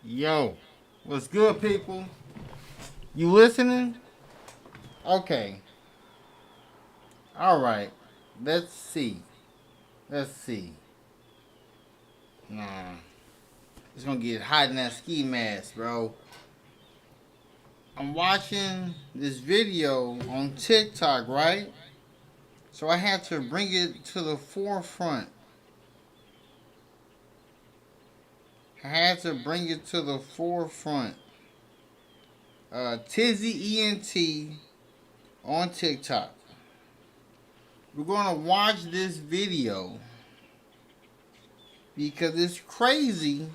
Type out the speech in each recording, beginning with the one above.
Yo, what's good, people? You listening? Okay. All right. Let's see. Let's see. Nah, it's gonna get hot in that ski mask, bro. I'm watching this video on TikTok, right? So I had to bring it to the forefront. I had to bring it to the forefront. Tizzy ENT on TikTok. We're gonna watch this video because it's crazy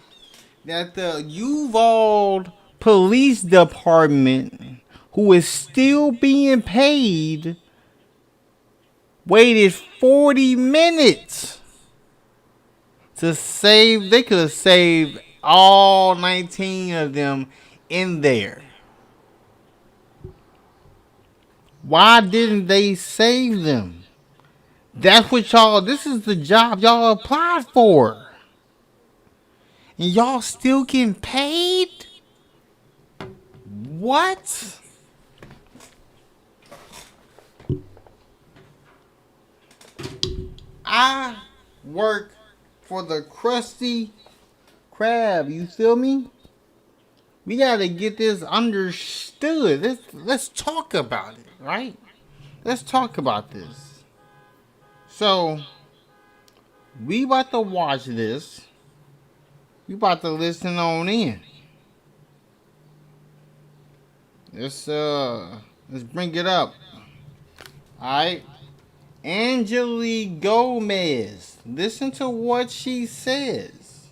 that the Uvalde Police Department, who is still being paid, waited 40 minutes to save. They could have saved all 19 of them in there. Why didn't they save them? That's what y'all, this is the job y'all applied for. And y'all still getting paid? What? I work for the Krusty Krab. You feel me? We gotta get this understood. Let's talk about it, right? Let's talk about this. So we about to watch this. We about to listen on in. Let's bring it up. Alright. Angeli Gomez. Listen to what she says.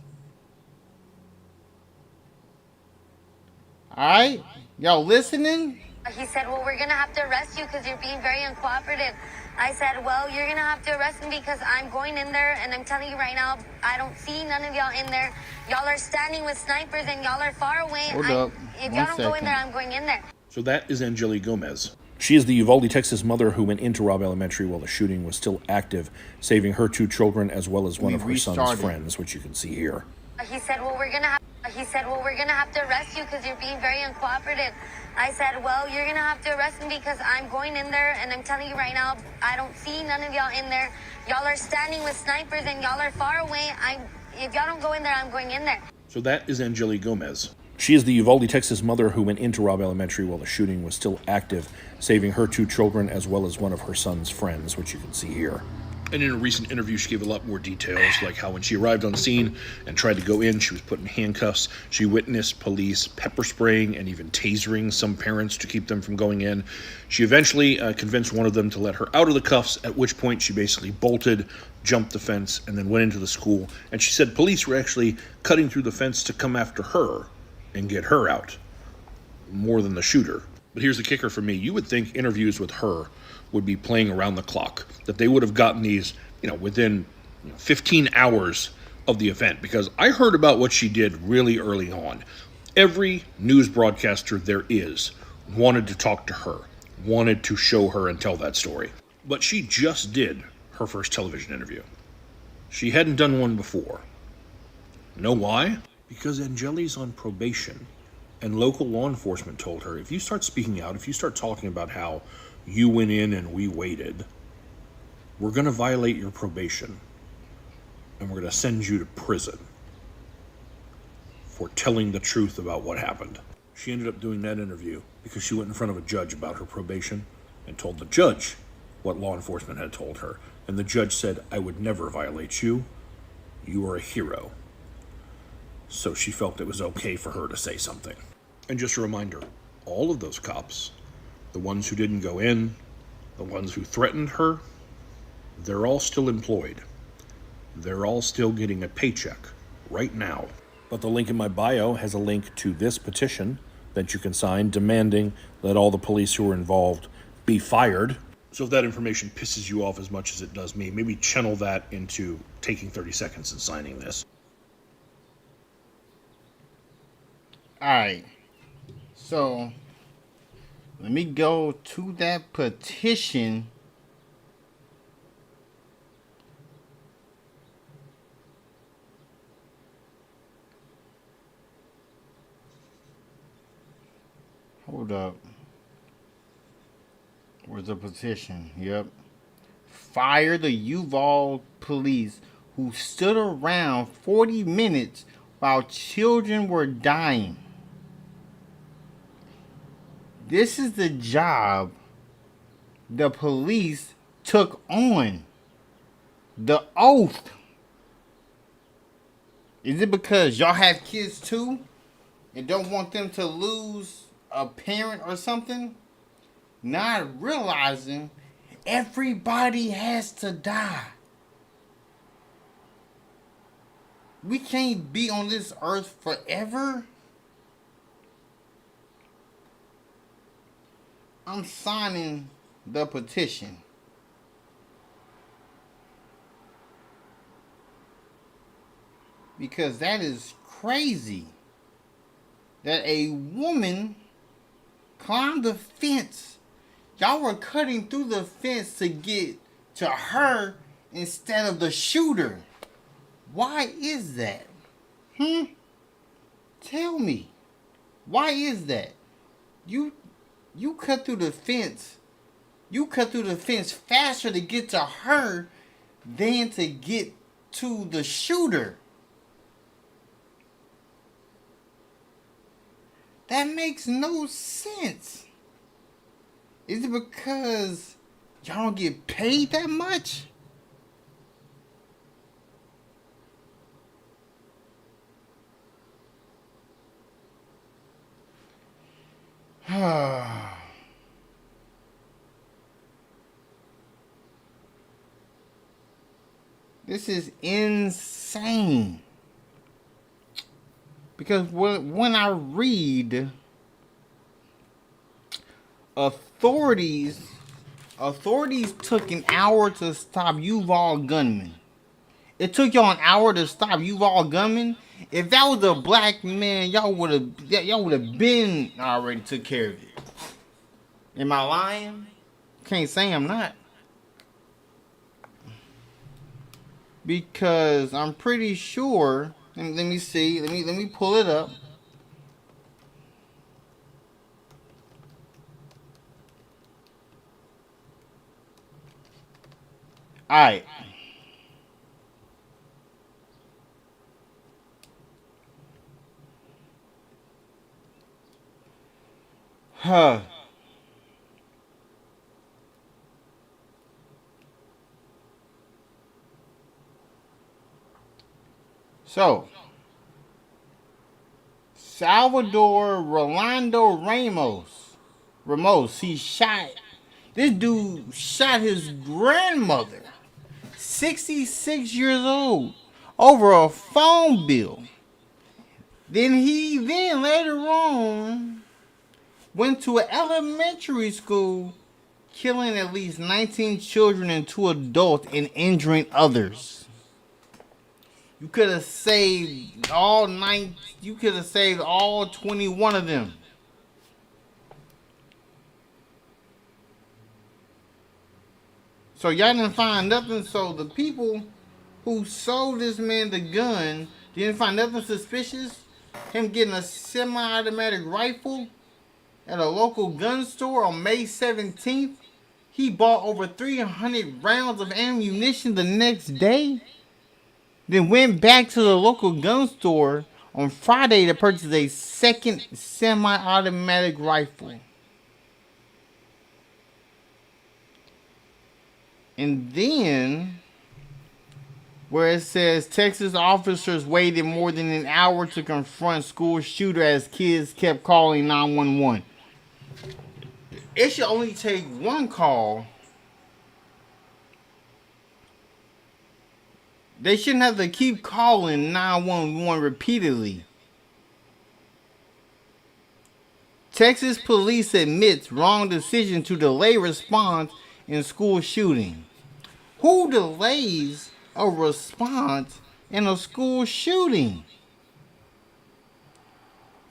Alright? Y'all listening? He said, well, we're going to have to arrest you because you're being very uncooperative. I said, well, you're going to have to arrest me because I'm going in there, and I'm telling you right now, I don't see none of y'all in there. Y'all are standing with snipers, and y'all are far away. Hold up. If y'all don't go in there, I'm going in there. So that is Angeli Gomez. She is the Uvalde, Texas mother who went into Robb Elementary while the shooting was still active, saving her two children as well as one of her son's friends, which you can see here. He said, well, we're going to have to arrest you because you're being very uncooperative. I said, well, you're going to have to arrest me because I'm going in there, and I'm telling you right now, I don't see none of y'all in there. Y'all are standing with snipers, and y'all are far away. If y'all don't go in there, I'm going in there. So that is Angeli Gomez. She is the Uvalde, Texas mother who went into Robb Elementary while the shooting was still active, saving her two children as well as one of her son's friends, which you can see here. And in a recent interview, she gave a lot more details, like how when she arrived on scene and tried to go in, she was put in handcuffs. She witnessed police pepper spraying and even tasering some parents to keep them from going in. She eventually convinced one of them to let her out of the cuffs, at which point she basically bolted, jumped the fence, and then went into the school. And she said police were actually cutting through the fence to come after her and get her out, more than the shooter. But here's the kicker for me. You would think interviews with her would be playing around the clock, that they would have gotten these, within 15 hours of the event, because I heard about what she did really early on. Every news broadcaster there is wanted to talk to her, wanted to show her and tell that story. But she just did her first television interview. She hadn't done one before. Know why? Because Angeli's on probation, and local law enforcement told her, if you start speaking out, if you start talking about how you went in and we waited, we're going to violate your probation, and we're going to send you to prison for telling the truth about what happened. She ended up doing that interview because she went in front of a judge about her probation and told the judge what law enforcement had told her. And the judge said, I would never violate you. You are a hero. So she felt it was okay for her to say something. And just a reminder, all of those cops, the ones who didn't go in, the ones who threatened her, they're all still employed. They're all still getting a paycheck right now. But the link in my bio has a link to this petition that you can sign demanding that all the police who were involved be fired. So if that information pisses you off as much as it does me, maybe channel that into taking 30 seconds and signing this. Alright. So let me go to that petition. Hold up. Where's the petition? Yep. Fire the Uvalde police who stood around 40 minutes while children were dying. This is the job the police took on. The oath. Is it because y'all have kids too and don't want them to lose a parent or something? Not realizing everybody has to die. We can't be on this earth forever. I'm signing the petition. Because that is crazy. That a woman climbed the fence. Y'all were cutting through the fence to get to her instead of the shooter. Why is that? Tell me. Why is that? You cut through the fence. You cut through the fence faster to get to her than to get to the shooter. That makes no sense. Is it because y'all don't get paid that much? This is insane. Because when I read authorities took an hour to stop Uvalde gunmen. It took y'all an hour to stop Uvalde gunmen. If that was a black man, y'all would have been already took care of it. Am I lying? Can't say I'm not. Because I'm pretty sure. Let me see. Let me pull it up. All right. So, Salvador Rolando Ramos, this dude shot his grandmother, 66 years old, over a phone bill. Then later on went to an elementary school, killing at least 19 children and 2 adults and injuring others. You could have saved all 21 of them. So y'all didn't find nothing. So the people who sold this man the gun didn't find nothing suspicious. Him getting a semi-automatic rifle at a local gun store on May 17th. He bought over 300 rounds of ammunition the next day. Then went back to the local gun store on Friday to purchase a second semi-automatic rifle. And then, where it says Texas officers waited more than an hour to confront school shooter as kids kept calling 911. It should only take one call. They shouldn't have to keep calling 911 repeatedly. Texas police admits wrong decision to delay response in school shooting. Who delays a response in a school shooting?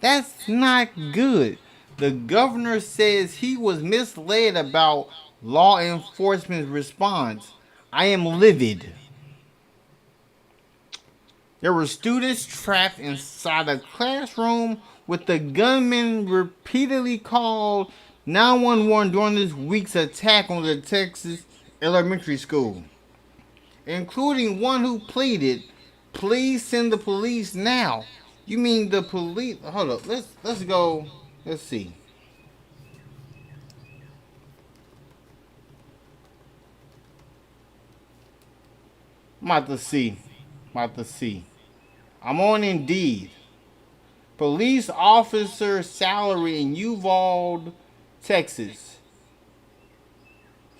That's not good. The governor says he was misled about law enforcement's response. I am livid. There were students trapped inside a classroom with the gunman repeatedly called 911 during this week's attack on the Texas elementary school, including one who pleaded, "Please send the police now." You mean the police? Hold up. Let's go. Let's see. I'm about to see. I'm on Indeed. Police officer salary in Uvalde, Texas.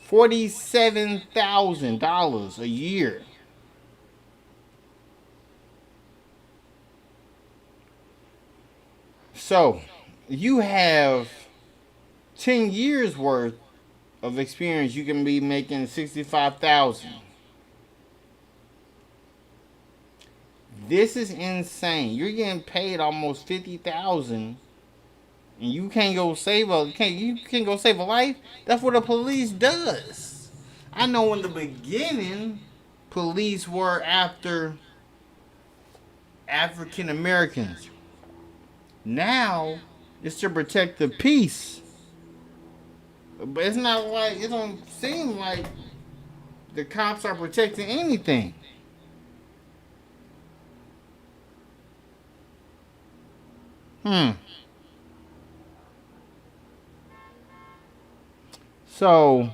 $47,000 a year. So, you have 10 years worth of experience. You can be making $65,000. This is insane. You're getting paid almost $50,000, and you can't go save a life. That's what the police does. I know in the beginning, police were after African Americans. Now it's to protect the peace. But it's not like, it don't seem like the cops are protecting anything. So,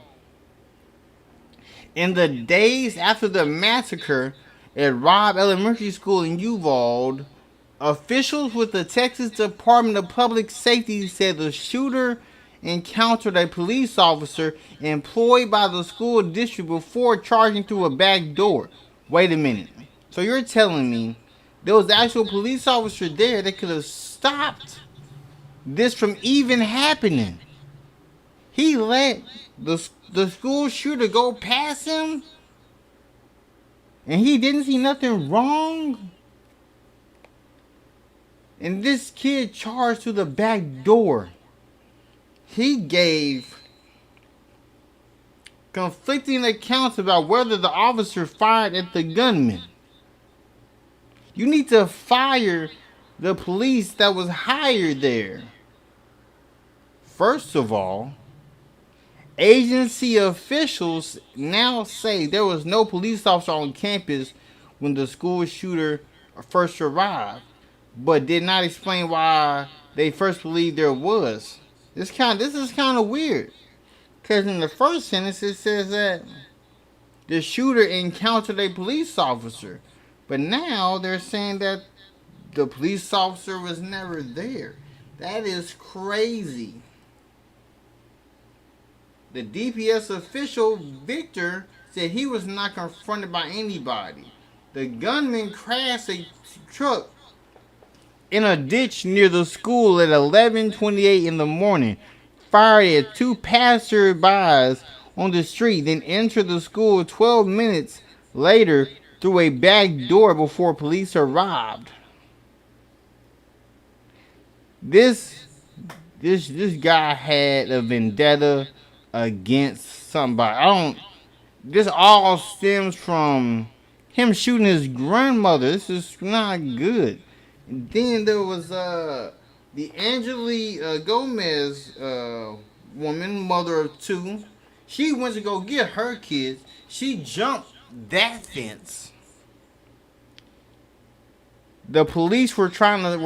in the days after the massacre at Robb Elementary School in Uvalde, officials with the Texas Department of Public Safety said the shooter encountered a police officer employed by the school district before charging through a back door. Wait a minute. So you're telling me there was actual police officer there that could have stopped this from even happening? He let the school shooter go past him, and he didn't see nothing wrong? And this kid charged through the back door. He gave conflicting accounts about whether the officer fired at the gunman. You need to fire the police that was hired there. First of all, agency officials now say there was no police officer on campus when the school shooter first arrived, but did not explain why they first believed there was. This is kind of weird, because in the first sentence it says that the shooter encountered a police officer, but now they're saying that the police officer was never there. That is crazy. The DPS official, Victor, said he was not confronted by anybody. The gunman crashed a truck in a ditch near the school at 11:28 in the morning, fired at two passersby on the street, then entered the school 12 minutes later through a back door before police arrived. This guy had a vendetta against somebody. This all stems from him shooting his grandmother. This is not good. And then there was the Angeli Gomez woman, mother of two. She went to go get her kids. She jumped that fence. The police were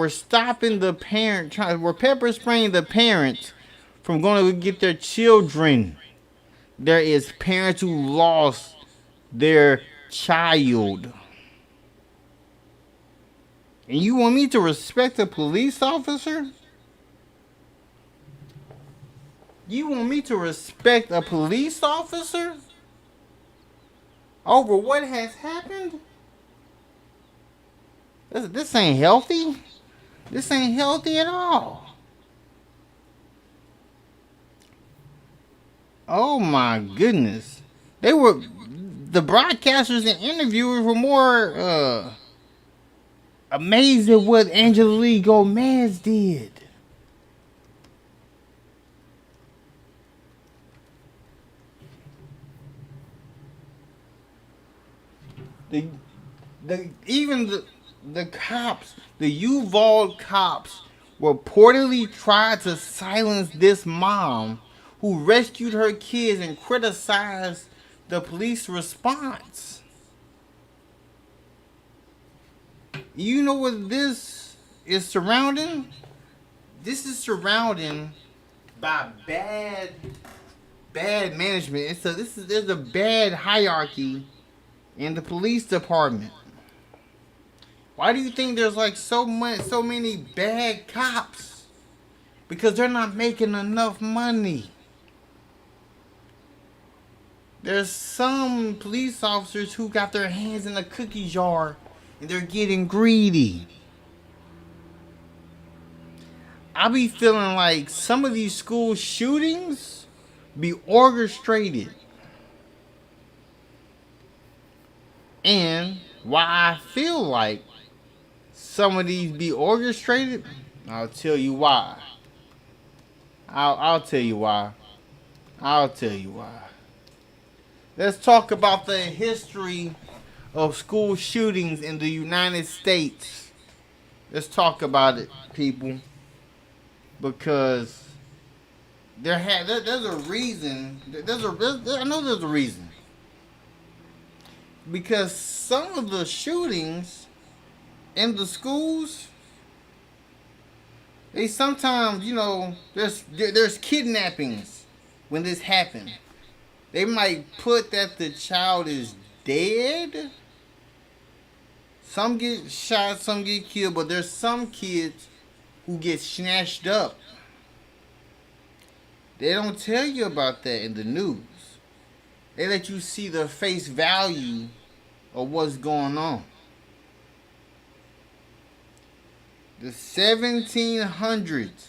stopping the parent, were pepper spraying the parents from going to get their children. There is parents who lost their child. And you want me to respect a police officer? You want me to respect a police officer over what has happened? This ain't healthy. This ain't healthy at all. Oh my goodness. The broadcasters and interviewers were more amazed at what Angeli Gomez did. The cops, the Uvalde cops, reportedly tried to silence this mom who rescued her kids and criticized the police response. You know what this is surrounding? This is surrounding by bad management. There's a bad hierarchy in the police department. Why do you think there's like so many bad cops? Because they're not making enough money. There's some police officers who got their hands in the cookie jar and they're getting greedy. I be feeling like some of these school shootings be orchestrated. And why I feel like some of these be orchestrated, I'll tell you why. I'll tell you why. I'll tell you why. Let's talk about the history of school shootings in the United States. Let's talk about it, people. Because there's a reason. I know there's a reason. Because some of the shootings in the schools, they sometimes, there's kidnappings when this happens. They might put that the child is dead. Some get shot, some get killed, but there's some kids who get snatched up. They don't tell you about that in the news. They let you see the face value of what's going on. The 1700s,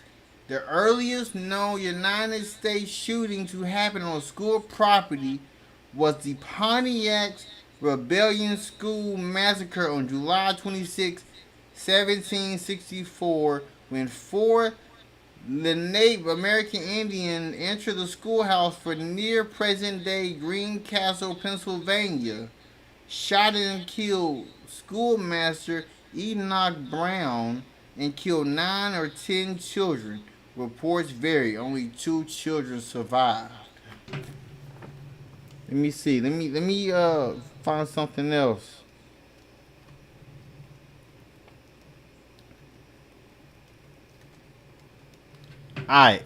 the earliest known United States shooting to happen on school property was the Pontiac Rebellion School Massacre on July 26, 1764, when 4 Native American Indians entered the schoolhouse for near present-day Greencastle, Pennsylvania, shot and killed schoolmaster Enoch Brown, and killed 9 or 10 children. Reports vary. Only 2 children survived. Let me see. Let me find something else. Alright.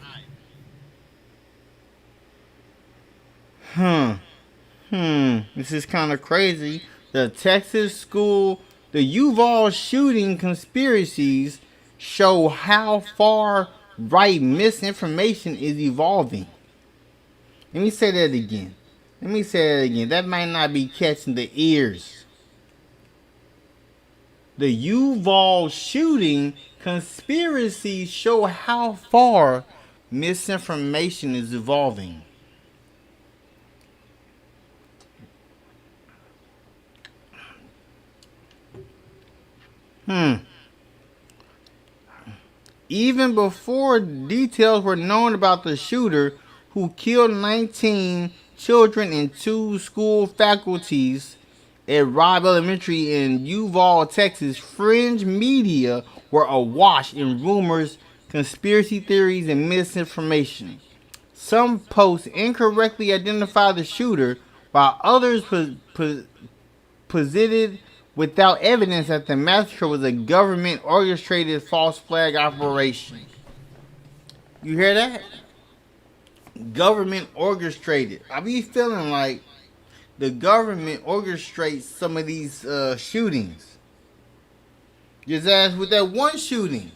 This is kind of crazy. The Uvalde shooting conspiracies show how far right misinformation is evolving. Let me say that again. That might not be catching the ears. The Uvalde shooting conspiracies show how far misinformation is evolving. Even before details were known about the shooter who killed 19 children and 2 school faculties at Robb Elementary in Uvalde, Texas, fringe media were awash in rumors, conspiracy theories, and misinformation. Some posts incorrectly identified the shooter, while others posited without evidence that the massacre was a government-orchestrated false flag operation. You hear that? Government-orchestrated. I be feeling like the government orchestrates some of these shootings. Just as with that one shooting.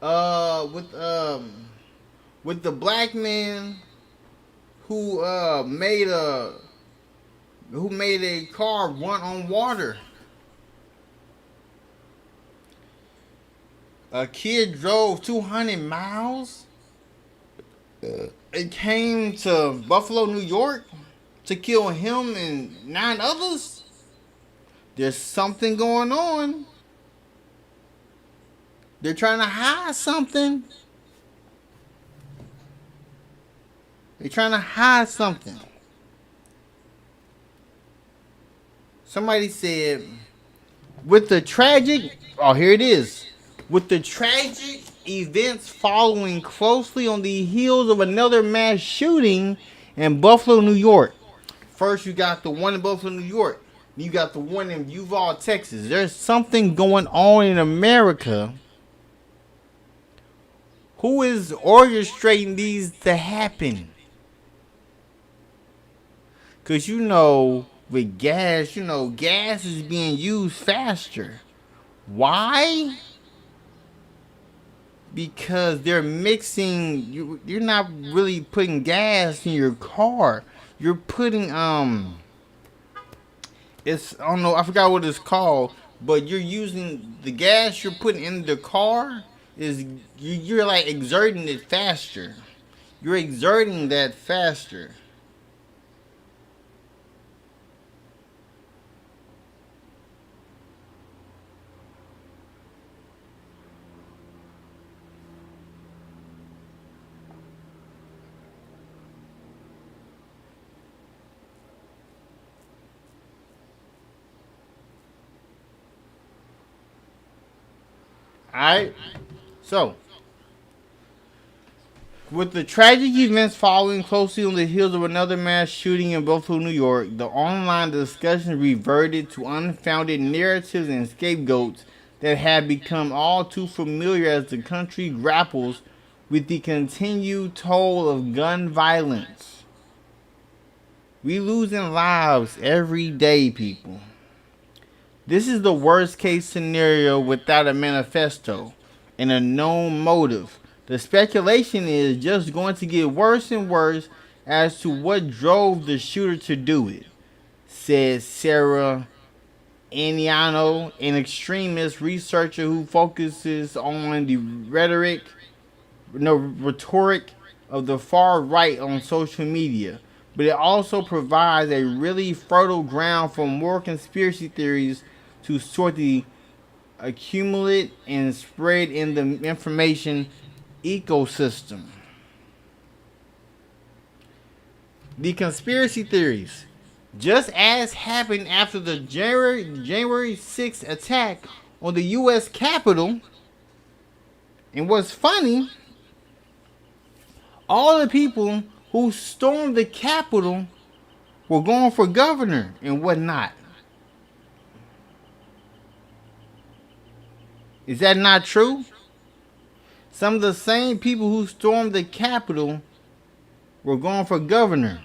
With the black man who made a car run on water. A kid drove 200 miles and came to Buffalo, New York to kill him and 9 others. There's something going on. They're trying to hide something. Somebody said, with the tragic, here it is. With the tragic events following closely on the heels of another mass shooting in Buffalo, New York. First, you got the one in Buffalo, New York. You got the one in Uvalde, Texas. There's something going on in America. Who is orchestrating these to happen? Because with gas, gas is being used faster. Why? Because they're mixing, you're not really putting gas in your car. You're putting, it's, I don't know, I forgot what it's called, but you're using the gas you're putting in the car is, you're like exerting it faster. You're exerting that faster. Alright, so with the tragic events following closely on the heels of another mass shooting in Buffalo, New York, the online discussion reverted to unfounded narratives and scapegoats that have become all too familiar as the country grapples with the continued toll of gun violence. We losing lives every day, people. This is the worst case scenario without a manifesto and a known motive. The speculation is just going to get worse and worse as to what drove the shooter to do it, said Sarah Aniano, an extremist researcher who focuses on the rhetoric of the far right on social media. But it also provides a really fertile ground for more conspiracy theories to sort the accumulate and spread in the information ecosystem. The conspiracy theories, just as happened after the January 6th attack on the U.S. Capitol. And what's funny, all the people who stormed the Capitol were going for governor and whatnot. Is that not true? Some of the same people who stormed the Capitol were going for governor.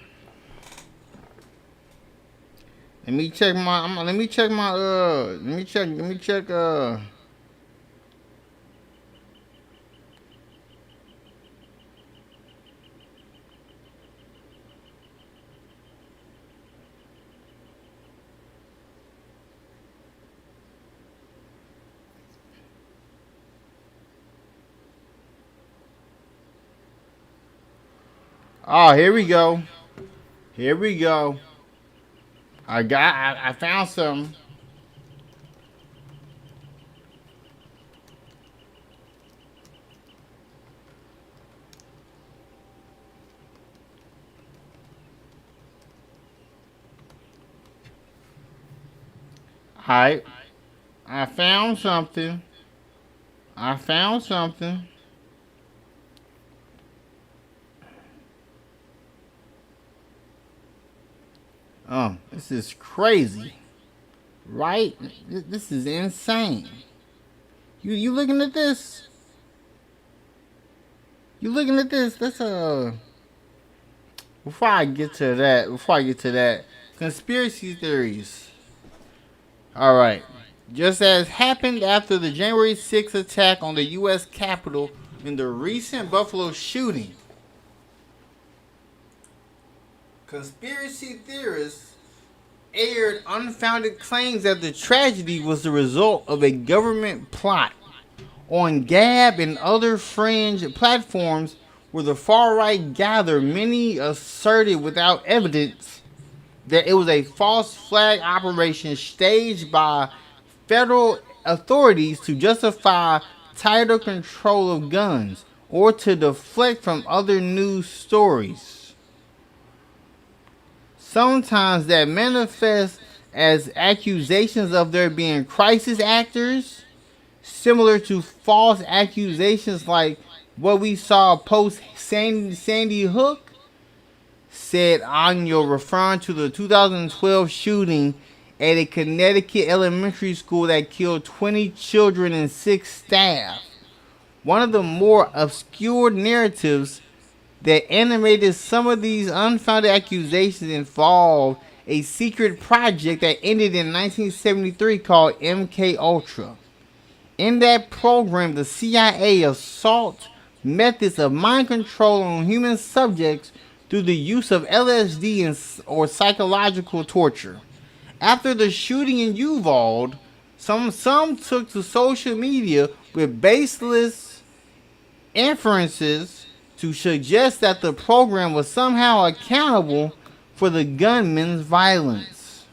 Let me check. Oh, here we go. I found some. Alright. I found something. Oh, this is crazy. Right? This is insane. You looking at this? That's before I get to that, conspiracy theories. Alright. Just as happened after the January 6th attack on the U.S. Capitol in the recent Buffalo shooting, conspiracy theorists aired unfounded claims that the tragedy was the result of a government plot. On Gab and other fringe platforms where the far right gather, many asserted without evidence that it was a false flag operation staged by federal authorities to justify tighter control of guns or to deflect from other news stories. Sometimes that manifests as accusations of there being crisis actors similar to false accusations like what we saw post Sandy Hook, said Angel, referring to the 2012 shooting at a Connecticut elementary school that killed 20 children and 6 staff. One of the more obscure narratives that animated some of these unfounded accusations involved a secret project that ended in 1973 called MK Ultra. In that program, the CIA assault methods of mind control on human subjects through the use of LSD or psychological torture. After the shooting in Uvalde, some took to social media with baseless inferences to suggest that the program was somehow accountable for the gunman's violence.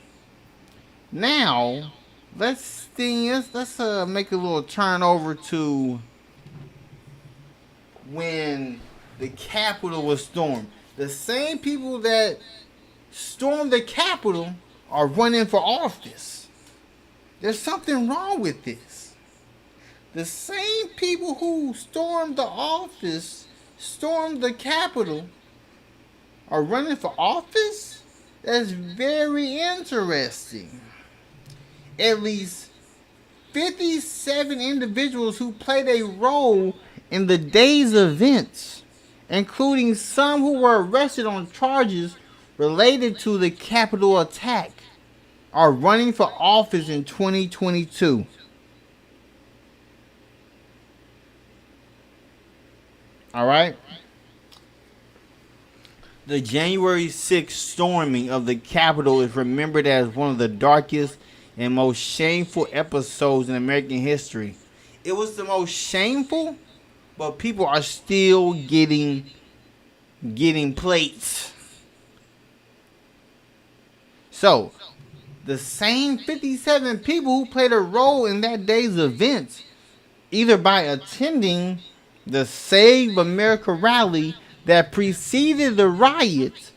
Now, let's make a little turn over to when the Capitol was stormed. The same people that stormed the Capitol are running for office. There's something wrong with this. The same people who stormed the Capitol, are running for office? That's very interesting. At least 57 individuals who played a role in the day's events, including some who were arrested on charges related to the Capitol attack, are running for office in 2022. All right. The January 6th storming of the Capitol is remembered as one of the darkest and most shameful episodes in American history. It was the most shameful, but people are still getting plates. So, the same 57 people who played a role in that day's events, either by attending the Save America rally that preceded the riots,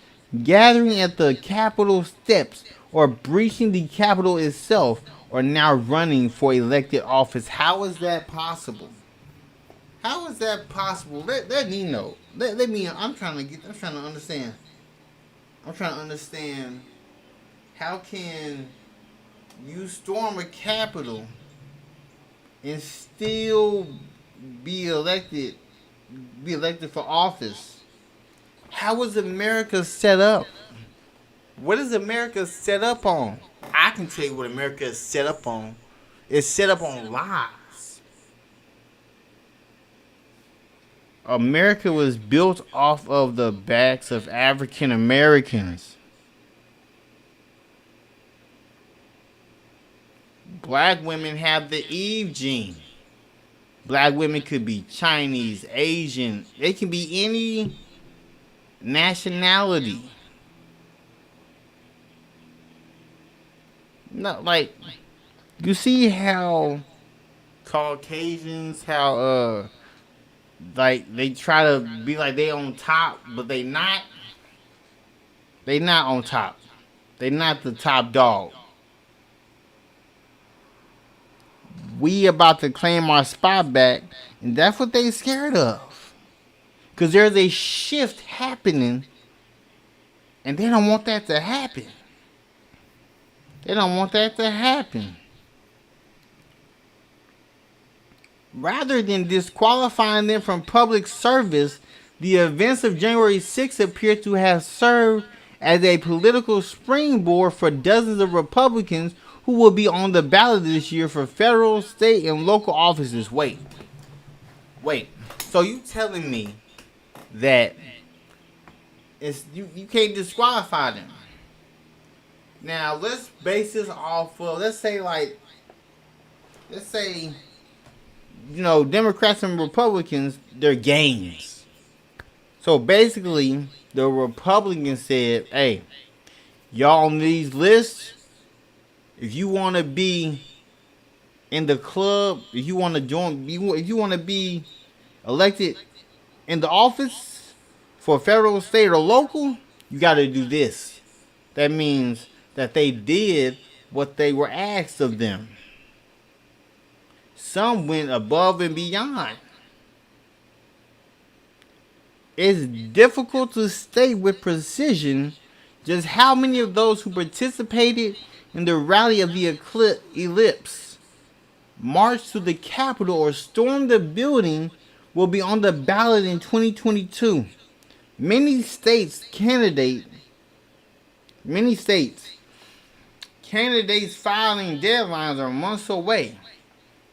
gathering at the Capitol steps, or breaching the Capitol itself, are now running for elected office. How is that possible? How is that possible? Let me know. Let me. I'm trying to understand. I'm trying to understand. How can you storm a Capitol and still be elected for office? How is America set up? What is America set up on? I can tell you what America is set up on. It's set up on lies. America was built off of the backs of African Americans. Black women have the Eve gene. Black women could be Chinese, Asian. They can be any nationality. Not like, you see how Caucasians, like they try to be like they on top, but they not. They not on top. They not the top dog. We about to claim our spot back, and that's what they scared of. Because there's a shift happening, and they don't want that to happen. They don't want that to happen. Rather than disqualifying them from public service, the events of January 6th appear to have served as a political springboard for dozens of Republicans who will be on the ballot this year for federal, state, and local offices. Wait. So you telling me that you can't disqualify them? Now let's base this off of, let's say Democrats and Republicans, they're games. So basically, the Republicans said, hey, y'all on these lists, if you want to be in the club, if you want to join, if you want to be elected in the office for federal, state, or local, you got to do this. That means that they did what they were asked of them. Some went above and beyond. It's difficult to state with precision just how many of those who participated in the rally of the ellipse, marched to the Capitol, or stormed the building will be on the ballot in 2022. Many states candidates filing deadlines are months away,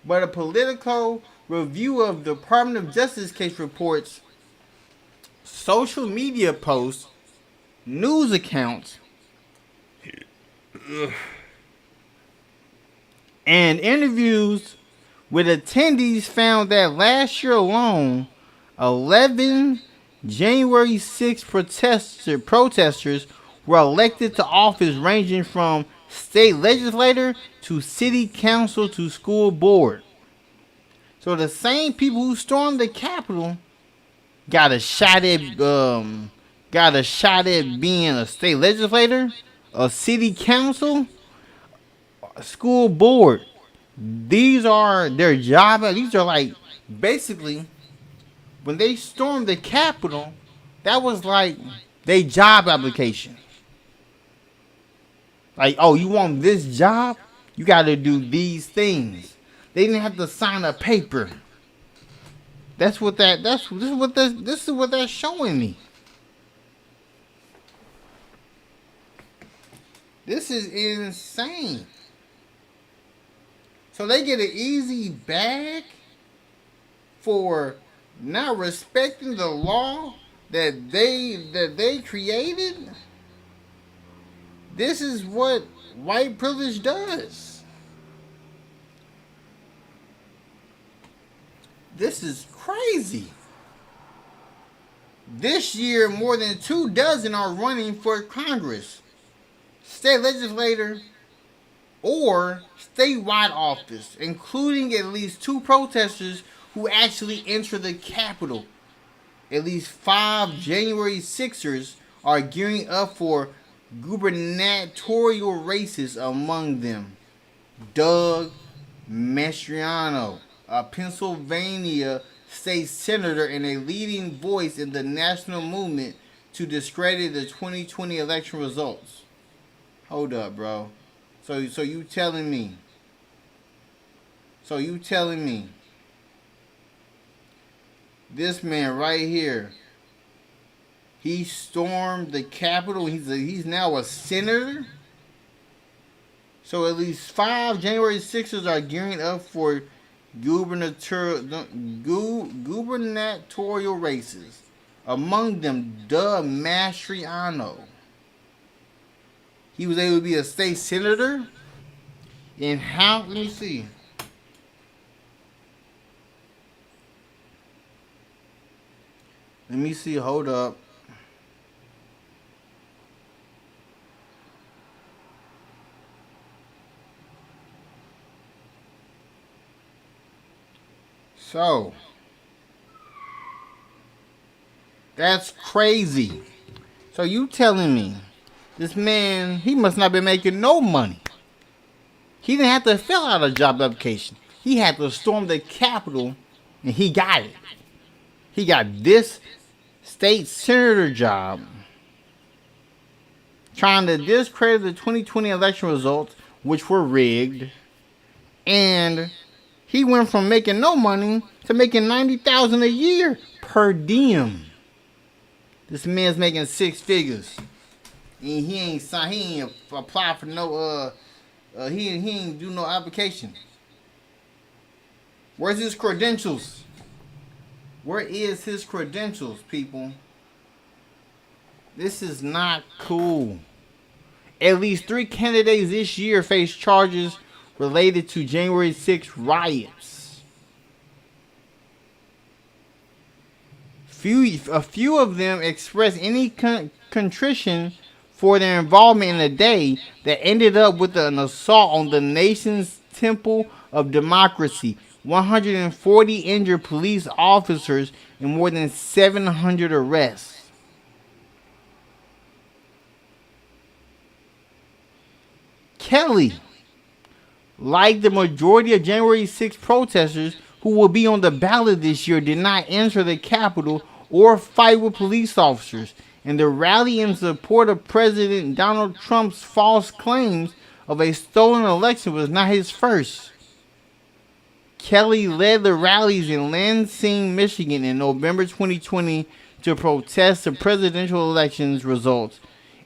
but a political review of the Department of Justice case reports social media posts, news accounts, and interviews with attendees found that last year alone, 11 January 6 protesters were elected to office, ranging from state legislator to city council to school board. So the same people who stormed the Capitol got a shot at being a state legislator, a city council, a school board. These are their job. These are like, basically, when they stormed the Capitol, that was like their job application. Like, oh, you want this job? You got to do these things. They didn't have to sign a paper. This is what that's showing me. This is insane. So they get an easy bag for not respecting the law that they created. This is what white privilege does. This is crazy. This year, more than 24 are running for Congress, state legislator, or statewide office, including at least 2 protesters who actually enter the Capitol. At least 5 January 6ers are gearing up for gubernatorial races, among them Doug Mastriano, a Pennsylvania state senator and a leading voice in the national movement to discredit the 2020 election results. Hold up, bro. So you telling me this man right here, he stormed the Capitol. He's now a senator. So at least 5 January 6ers are gearing up for gubernatorial races. Among them, Doug Mastriano. He was able to be a state senator. And how? Let me see. Hold up. So, that's crazy. So you telling me this man, he must not be making no money. He didn't have to fill out a job application. He had to storm the Capitol, and he got it. He got this state senator job, trying to discredit the 2020 election results, which were rigged, and he went from making no money to making $90,000 a year per diem. This man's making 6 figures, and he ain't apply for no he ain't do no application. Where's his credentials? Where is his credentials, people? This is not cool. At least 3 candidates this year face charges related to January 6 riots. A few of them expressed any contrition for their involvement in a day that ended up with an assault on the nation's temple of democracy, 140 injured police officers, and more than 700 arrests. Kelly, like the majority of January 6 protesters who will be on the ballot this year, did not enter the Capitol or fight with police officers. And the rally in support of President Donald Trump's false claims of a stolen election was not his first. Kelly led the rallies in Lansing, Michigan in November 2020 to protest the presidential election's results,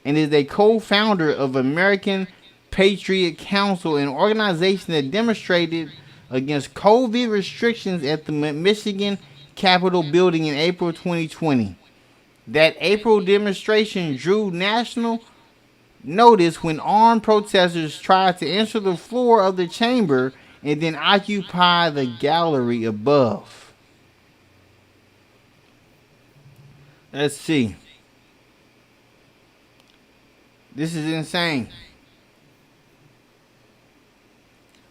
and is a co-founder of American Patriot Council, an organization that demonstrated against COVID restrictions at the Michigan Capitol building in April 2020. That April demonstration drew national notice when armed protesters tried to enter the floor of the chamber and then occupy the gallery above. Let's see. This is insane.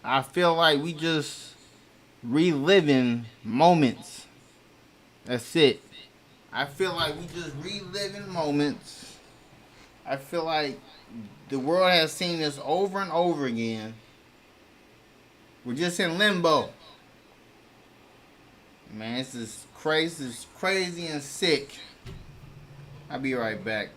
I feel like we just reliving moments. That's it. I feel like we just reliving moments. I feel like the world has seen this over and over again. We're just in limbo. Man, this is crazy and sick. I'll be right back.